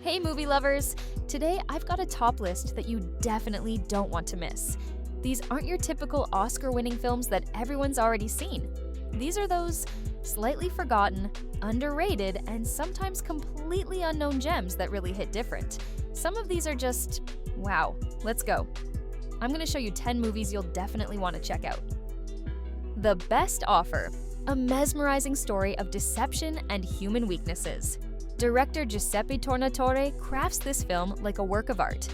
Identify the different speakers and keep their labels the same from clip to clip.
Speaker 1: Hey movie lovers! Today I've got a top list that you definitely don't want to miss. These aren't your typical Oscar-winning films that everyone's already seen. These are those slightly forgotten, underrated, and sometimes completely unknown gems that really hit different. Some of these are just, wow. Let's go. I'm going to show you 10 movies you'll definitely want to check out. The Best Offer, a mesmerizing story of deception and human weaknesses. Director Giuseppe Tornatore crafts this film like a work of art.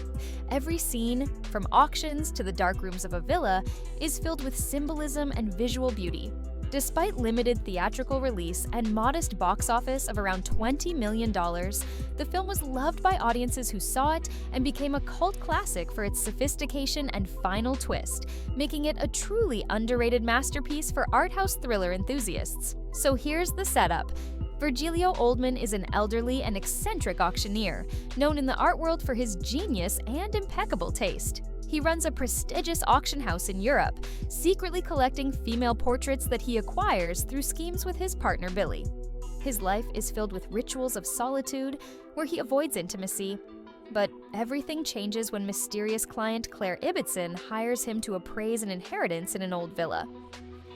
Speaker 1: Every scene, from auctions to the dark rooms of a villa, is filled with symbolism and visual beauty. Despite limited theatrical release and modest box office of around $20 million, the film was loved by audiences who saw it and became a cult classic for its sophistication and final twist, making it a truly underrated masterpiece for art house thriller enthusiasts. So here's the setup. Virgilio Oldman is an elderly and eccentric auctioneer, known in the art world for his genius and impeccable taste. He runs a prestigious auction house in Europe, secretly collecting female portraits that he acquires through schemes with his partner Billy. His life is filled with rituals of solitude, where he avoids intimacy. But everything changes when mysterious client Claire Ibbotson hires him to appraise an inheritance in an old villa.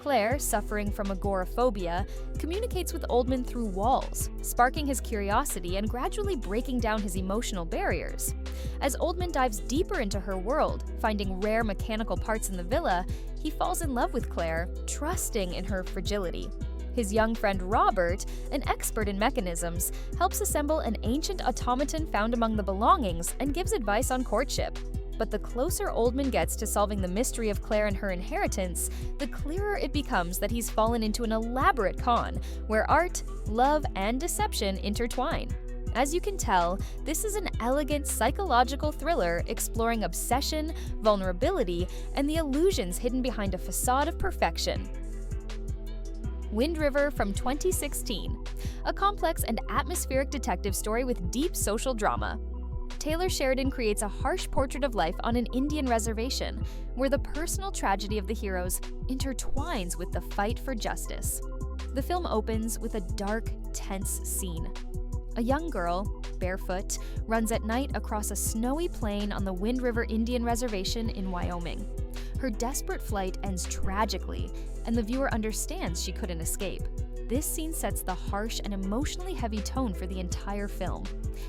Speaker 1: Claire, suffering from agoraphobia, communicates with Oldman through walls, sparking his curiosity and gradually breaking down his emotional barriers. As Oldman dives deeper into her world, finding rare mechanical parts in the villa, he falls in love with Claire, trusting in her fragility. His young friend Robert, an expert in mechanisms, helps assemble an ancient automaton found among the belongings and gives advice on courtship. But the closer Oldman gets to solving the mystery of Claire and her inheritance, the clearer it becomes that he's fallen into an elaborate con, where art, love, and deception intertwine. As you can tell, this is an elegant psychological thriller exploring obsession, vulnerability, and the illusions hidden behind a facade of perfection. Wind River from 2016, a complex and atmospheric detective story with deep social drama. Taylor Sheridan creates a harsh portrait of life on an Indian reservation, where the personal tragedy of the heroes intertwines with the fight for justice. The film opens with a dark, tense scene. A young girl, barefoot, runs at night across a snowy plain on the Wind River Indian Reservation in Wyoming. Her desperate flight ends tragically, and the viewer understands she couldn't escape. This scene sets the harsh and emotionally heavy tone for the entire film.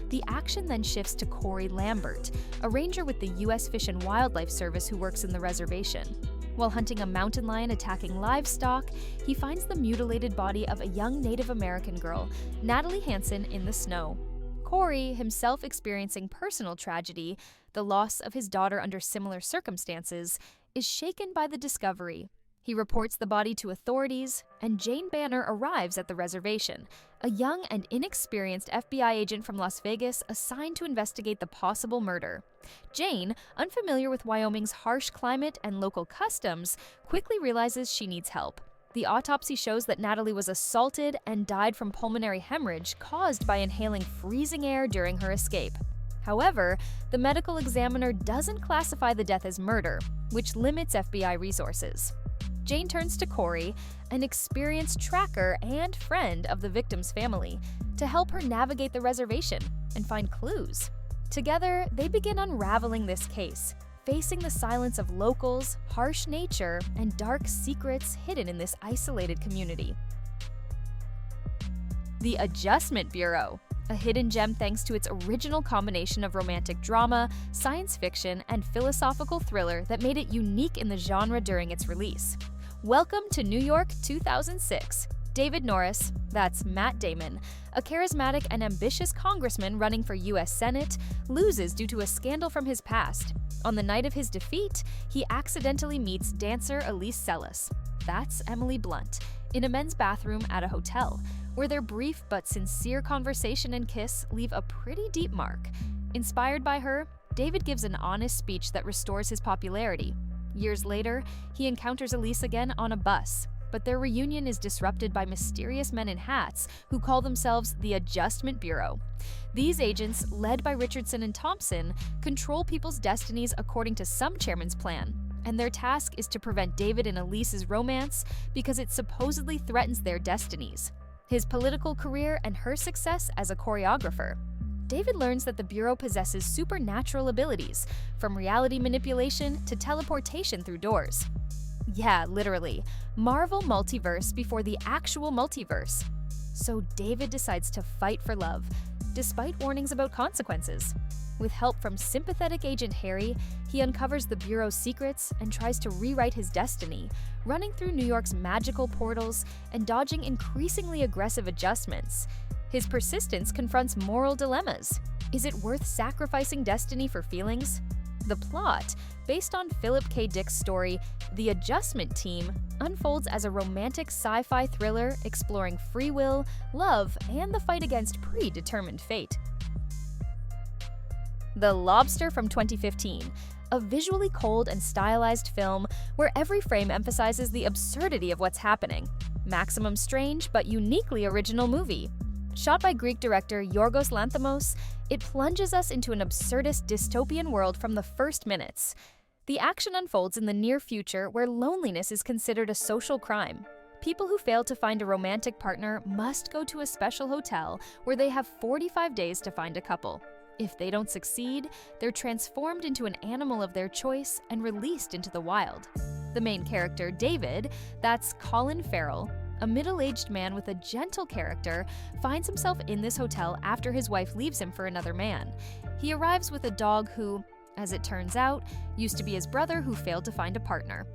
Speaker 1: The action then shifts to Corey Lambert, a ranger with the U.S. Fish and Wildlife Service who works in the reservation. While hunting a mountain lion attacking livestock, he finds the mutilated body of a young Native American girl, Natalie Hansen, in the snow. Corey, himself experiencing personal tragedy, the loss of his daughter under similar circumstances, is shaken by the discovery. He reports the body to authorities, and Jane Banner arrives at the reservation, a young and inexperienced FBI agent from Las Vegas assigned to investigate the possible murder. Jane, unfamiliar with Wyoming's harsh climate and local customs, quickly realizes she needs help. The autopsy shows that Natalie was assaulted and died from pulmonary hemorrhage caused by inhaling freezing air during her escape. However, the medical examiner doesn't classify the death as murder, which limits FBI resources. Jane turns to Corey, an experienced tracker and friend of the victim's family, to help her navigate the reservation and find clues. Together, they begin unraveling this case, facing the silence of locals, harsh nature, and dark secrets hidden in this isolated community. The Adjustment Bureau, a hidden gem thanks to its original combination of romantic drama, science fiction, and philosophical thriller that made it unique in the genre during its release. Welcome to New York 2006. David Norris, that's Matt Damon, a charismatic and ambitious congressman running for U.S. Senate, loses due to a scandal from his past. On the night of his defeat, he accidentally meets dancer Elise Sellis, that's Emily Blunt, in a men's bathroom at a hotel, where their brief but sincere conversation and kiss leave a pretty deep mark. Inspired by her, David gives an honest speech that restores his popularity. Years later, he encounters Elise again on a bus, but their reunion is disrupted by mysterious men in hats who call themselves the Adjustment Bureau. These agents, led by Richardson and Thompson, control people's destinies according to some chairman's plan, and their task is to prevent David and Elise's romance because it supposedly threatens their destinies, his political career, and her success as a choreographer. David learns that the Bureau possesses supernatural abilities, from reality manipulation to teleportation through doors. Yeah, literally. Marvel multiverse before the actual multiverse. So David decides to fight for love, despite warnings about consequences. With help from sympathetic Agent Harry, he uncovers the Bureau's secrets and tries to rewrite his destiny, running through New York's magical portals and dodging increasingly aggressive adjustments. His persistence confronts moral dilemmas. Is it worth sacrificing destiny for feelings? The plot, based on Philip K. Dick's story The Adjustment Team, unfolds as a romantic sci-fi thriller exploring free will, love, and the fight against predetermined fate. The Lobster from 2015, a visually cold and stylized film where every frame emphasizes the absurdity of what's happening. Maximum strange but uniquely original movie. Shot by Greek director Yorgos Lanthimos, it plunges us into an absurdist dystopian world from the first minutes. The action unfolds in the near future where loneliness is considered a social crime. People who fail to find a romantic partner must go to a special hotel where they have 45 days to find a couple. If they don't succeed, they're transformed into an animal of their choice and released into the wild. The main character, David, that's Colin Farrell, a middle-aged man with a gentle character, finds himself in this hotel after his wife leaves him for another man. He arrives with a dog who, as it turns out, used to be his brother who failed to find a partner.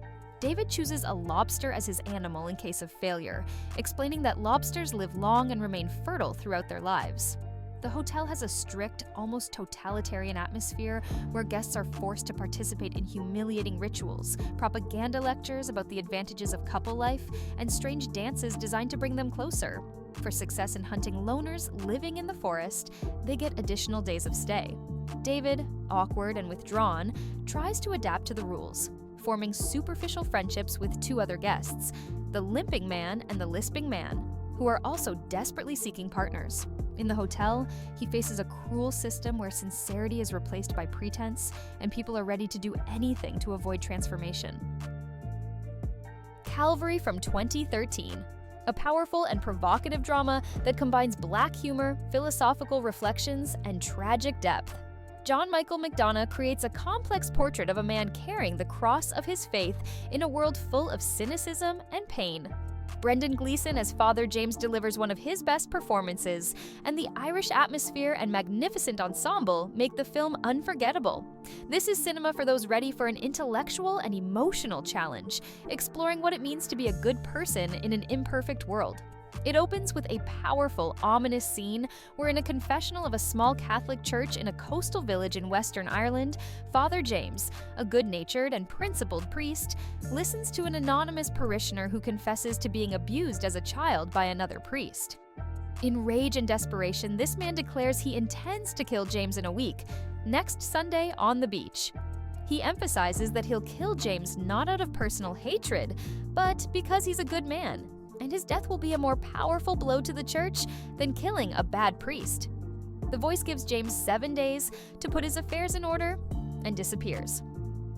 Speaker 1: David chooses a lobster as his animal in case of failure, explaining that lobsters live long and remain fertile throughout their lives. The hotel has a strict, almost totalitarian atmosphere where guests are forced to participate in humiliating rituals, propaganda lectures about the advantages of couple life, and strange dances designed to bring them closer. For success in hunting loners living in the forest, they get additional days of stay. David, awkward and withdrawn, tries to adapt to the rules, forming superficial friendships with two other guests, the limping man and the lisping man, who are also desperately seeking partners. In the hotel, he faces a cruel system where sincerity is replaced by pretense, and people are ready to do anything to avoid transformation. Calvary from 2013, a powerful and provocative drama that combines black humor, philosophical reflections, and tragic depth. John Michael McDonough creates a complex portrait of a man carrying the cross of his faith in a world full of cynicism and pain. Brendan Gleeson as Father James delivers one of his best performances, and the Irish atmosphere and magnificent ensemble make the film unforgettable. This is cinema for those ready for an intellectual and emotional challenge, exploring what it means to be a good person in an imperfect world. It opens with a powerful, ominous scene where, in a confessional of a small Catholic church in a coastal village in Western Ireland, Father James, a good-natured and principled priest, listens to an anonymous parishioner who confesses to being abused as a child by another priest. In rage and desperation, this man declares he intends to kill James in a week, next Sunday on the beach. He emphasizes that he'll kill James not out of personal hatred, but because he's a good man, and his death will be a more powerful blow to the church than killing a bad priest. The voice gives James 7 days to put his affairs in order and disappears.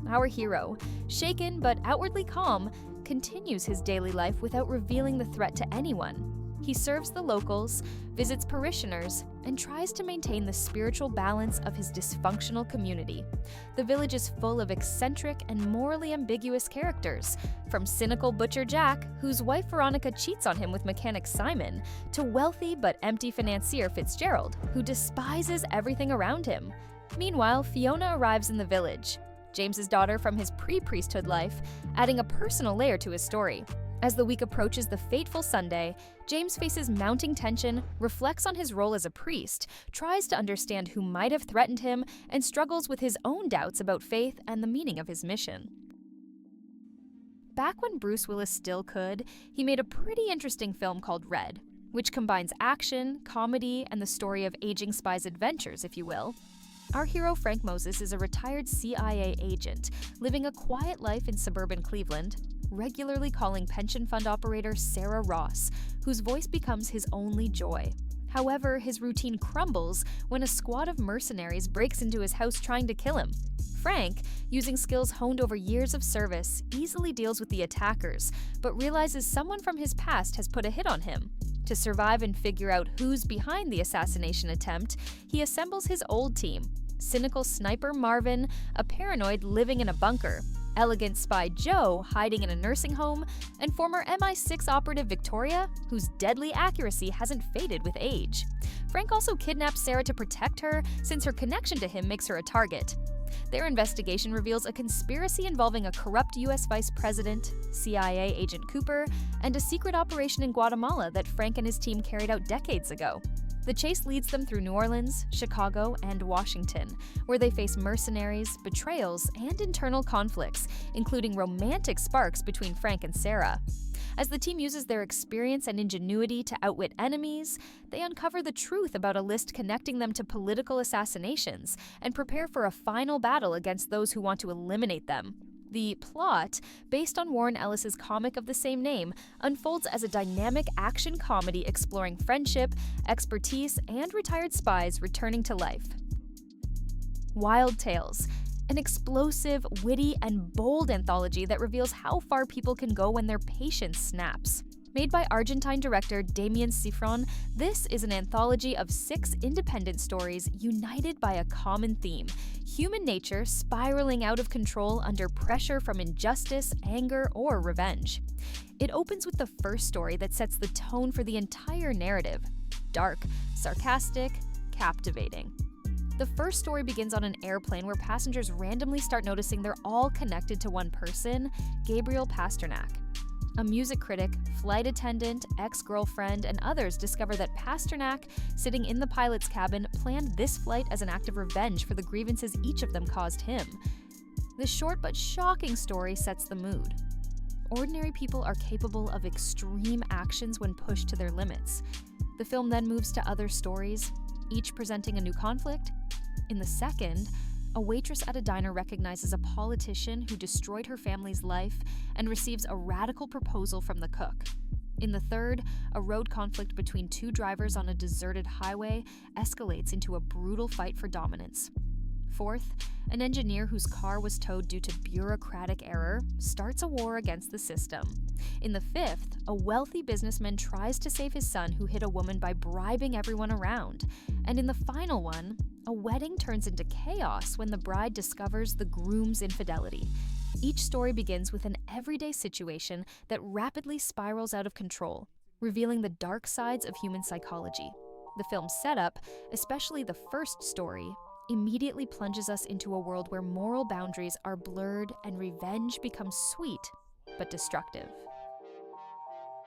Speaker 1: Our hero, shaken but outwardly calm, continues his daily life without revealing the threat to anyone. He serves the locals, visits parishioners, and tries to maintain the spiritual balance of his dysfunctional community. The village is full of eccentric and morally ambiguous characters, from cynical Butcher Jack, whose wife Veronica cheats on him with mechanic Simon, to wealthy but empty financier Fitzgerald, who despises everything around him. Meanwhile, Fiona arrives in the village, James's daughter from his pre-priesthood life, adding a personal layer to his story. As the week approaches the fateful Sunday, James faces mounting tension, reflects on his role as a priest, tries to understand who might have threatened him, and struggles with his own doubts about faith and the meaning of his mission. Back when Bruce Willis still could, he made a pretty interesting film called Red, which combines action, comedy, and the story of aging spies' adventures, if you will. Our hero Frank Moses is a retired CIA agent, living a quiet life in suburban Cleveland, regularly calling pension fund operator Sarah Ross, whose voice becomes his only joy. However, his routine crumbles when a squad of mercenaries breaks into his house trying to kill him. Frank, using skills honed over years of service, easily deals with the attackers, but realizes someone from his past has put a hit on him. To survive and figure out who's behind the assassination attempt, he assembles his old team: cynical sniper Marvin, a paranoid living in a bunker, elegant spy Joe hiding in a nursing home, and former MI6 operative Victoria, whose deadly accuracy hasn't faded with age. Frank also kidnaps Sarah to protect her, since her connection to him makes her a target. Their investigation reveals a conspiracy involving a corrupt U.S. Vice President, CIA agent Cooper, and a secret operation in Guatemala that Frank and his team carried out decades ago. The chase leads them through New Orleans, Chicago, and Washington, where they face mercenaries, betrayals, and internal conflicts, including romantic sparks between Frank and Sarah. As the team uses their experience and ingenuity to outwit enemies, they uncover the truth about a list connecting them to political assassinations and prepare for a final battle against those who want to eliminate them. The plot, based on Warren Ellis's comic of the same name, unfolds as a dynamic action comedy exploring friendship, expertise, and retired spies returning to life. Wild Tales, an explosive, witty, and bold anthology that reveals how far people can go when their patience snaps. Made by Argentine director Damien Cifron, this is an anthology of 6 independent stories united by a common theme: human nature spiraling out of control under pressure from injustice, anger, or revenge. It opens with the first story that sets the tone for the entire narrative: dark, sarcastic, captivating. The first story begins on an airplane where passengers randomly start noticing they're all connected to one person, Gabriel Pasternak. A music critic, flight attendant, ex-girlfriend, and others discover that Pasternak, sitting in the pilot's cabin, planned this flight as an act of revenge for the grievances each of them caused him. This short but shocking story sets the mood. Ordinary people are capable of extreme actions when pushed to their limits. The film then moves to other stories, each presenting a new conflict. In the second, a waitress at a diner recognizes a politician who destroyed her family's life and receives a radical proposal from the cook. In the third, a road conflict between 2 drivers on a deserted highway escalates into a brutal fight for dominance. Fourth, an engineer whose car was towed due to bureaucratic error starts a war against the system. In the fifth, a wealthy businessman tries to save his son who hit a woman by bribing everyone around. And in the final one, a wedding turns into chaos when the bride discovers the groom's infidelity. Each story begins with an everyday situation that rapidly spirals out of control, revealing the dark sides of human psychology. The film's setup, especially the first story, immediately plunges us into a world where moral boundaries are blurred and revenge becomes sweet but destructive.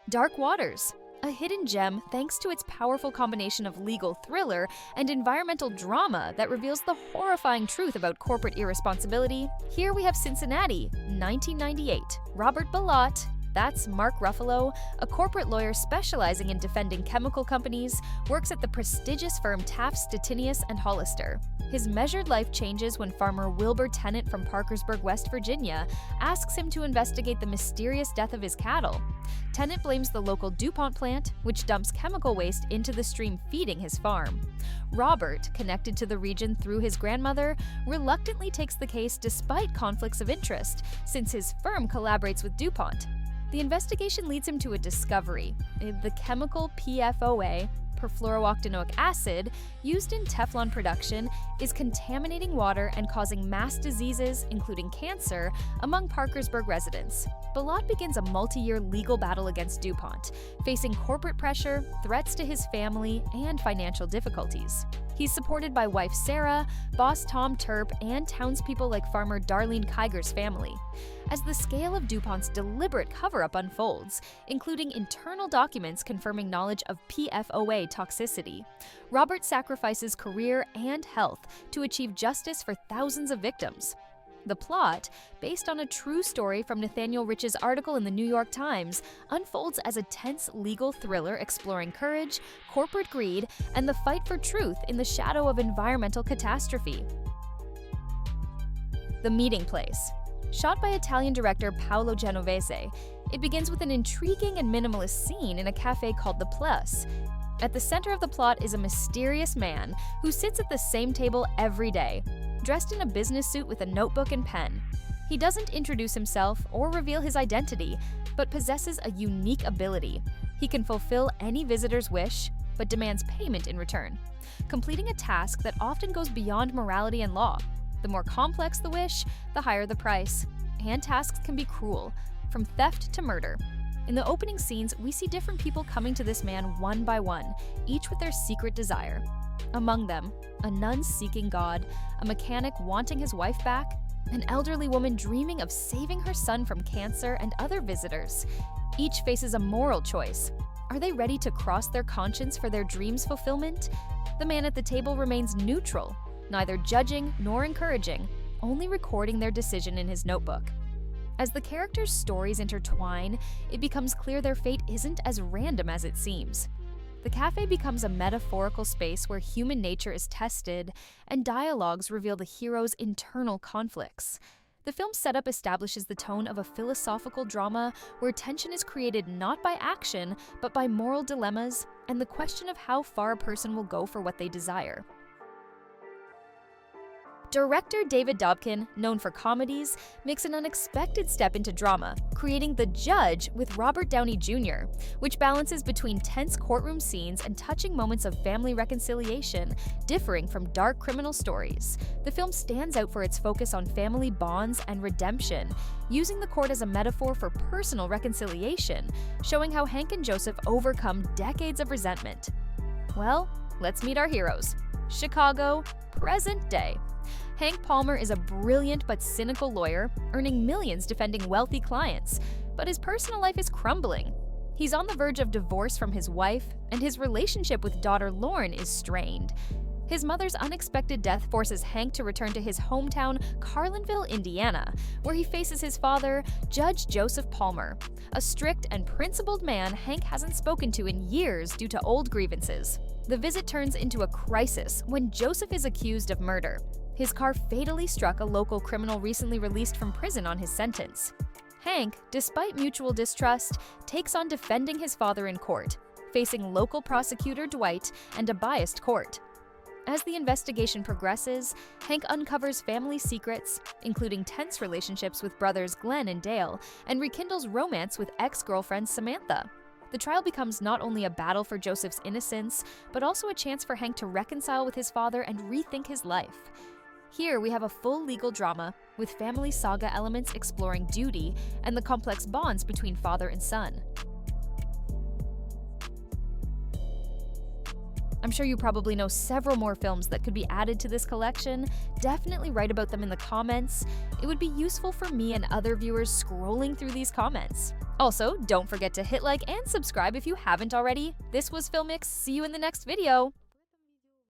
Speaker 1: Dark Waters, a hidden gem thanks to its powerful combination of legal thriller and environmental drama that reveals the horrifying truth about corporate irresponsibility. Here we have Cincinnati, 1998. Robert Bellot, that's Mark Ruffalo, a corporate lawyer specializing in defending chemical companies, works at the prestigious firm Taft, Stettinius & Hollister. His measured life changes when farmer Wilbur Tennant from Parkersburg, West Virginia, asks him to investigate the mysterious death of his cattle. Tennant blames the local DuPont plant, which dumps chemical waste into the stream feeding his farm. Robert, connected to the region through his grandmother, reluctantly takes the case despite conflicts of interest, since his firm collaborates with DuPont. The investigation leads him to a discovery: the chemical PFOA, perfluorooctanoic acid, used in Teflon production, is contaminating water and causing mass diseases, including cancer, among Parkersburg residents. Bellot begins a multi-year legal battle against DuPont, facing corporate pressure, threats to his family, and financial difficulties. He's supported by wife Sarah, boss Tom Turp, and townspeople like farmer Darlene Kiger's family. As the scale of DuPont's deliberate cover-up unfolds, including internal documents confirming knowledge of PFOA toxicity, Robert sacrifices career and health to achieve justice for thousands of victims. The plot, based on a true story from Nathaniel Rich's article in the New York Times, unfolds as a tense legal thriller exploring courage, corporate greed, and the fight for truth in the shadow of environmental catastrophe. The Meeting Place. Shot by Italian director Paolo Genovese, it begins with an intriguing and minimalist scene in a cafe called The Plus. At the center of the plot is a mysterious man who sits at the same table every day, dressed in a business suit with a notebook and pen. He doesn't introduce himself or reveal his identity, but possesses a unique ability. He can fulfill any visitor's wish, but demands payment in return, completing a task that often goes beyond morality and law. The more complex the wish, the higher the price, and tasks can be cruel, from theft to murder. In the opening scenes, we see different people coming to this man one by one, each with their secret desire. Among them, a nun seeking God, a mechanic wanting his wife back, an elderly woman dreaming of saving her son from cancer, and other visitors. Each faces a moral choice. Are they ready to cross their conscience for their dream's fulfillment? The man at the table remains neutral, neither judging nor encouraging, only recording their decision in his notebook. As the characters' stories intertwine, it becomes clear their fate isn't as random as it seems. The cafe becomes a metaphorical space where human nature is tested, and dialogues reveal the hero's internal conflicts. The film's setup establishes the tone of a philosophical drama where tension is created not by action, but by moral dilemmas and the question of how far a person will go for what they desire. Director David Dobkin, known for comedies, makes an unexpected step into drama, creating The Judge with Robert Downey Jr., which balances between tense courtroom scenes and touching moments of family reconciliation, differing from dark criminal stories. The film stands out for its focus on family bonds and redemption, using the court as a metaphor for personal reconciliation, showing how Hank and Joseph overcome decades of resentment. Well, let's meet our heroes. Chicago, present day. Hank Palmer is a brilliant but cynical lawyer, earning millions defending wealthy clients, but his personal life is crumbling. He's on the verge of divorce from his wife, and his relationship with daughter Lauren is strained. His mother's unexpected death forces Hank to return to his hometown, Carlinville, Indiana, where he faces his father, Judge Joseph Palmer, a strict and principled man Hank hasn't spoken to in years due to old grievances. The visit turns into a crisis when Joseph is accused of murder. His car fatally struck a local criminal recently released from prison on his sentence. Hank, despite mutual distrust, takes on defending his father in court, facing local prosecutor Dwight and a biased court. As the investigation progresses, Hank uncovers family secrets, including tense relationships with brothers Glenn and Dale, and rekindles romance with ex-girlfriend Samantha. The trial becomes not only a battle for Joseph's innocence, but also a chance for Hank to reconcile with his father and rethink his life. Here we have a full legal drama, with family saga elements exploring duty and the complex bonds between father and son. I'm sure you probably know several more films that could be added to this collection. Definitely write about them in the comments. It would be useful for me and other viewers scrolling through these comments. Also, don't forget to hit like and subscribe if you haven't already. This was Filmix. See you in the next video.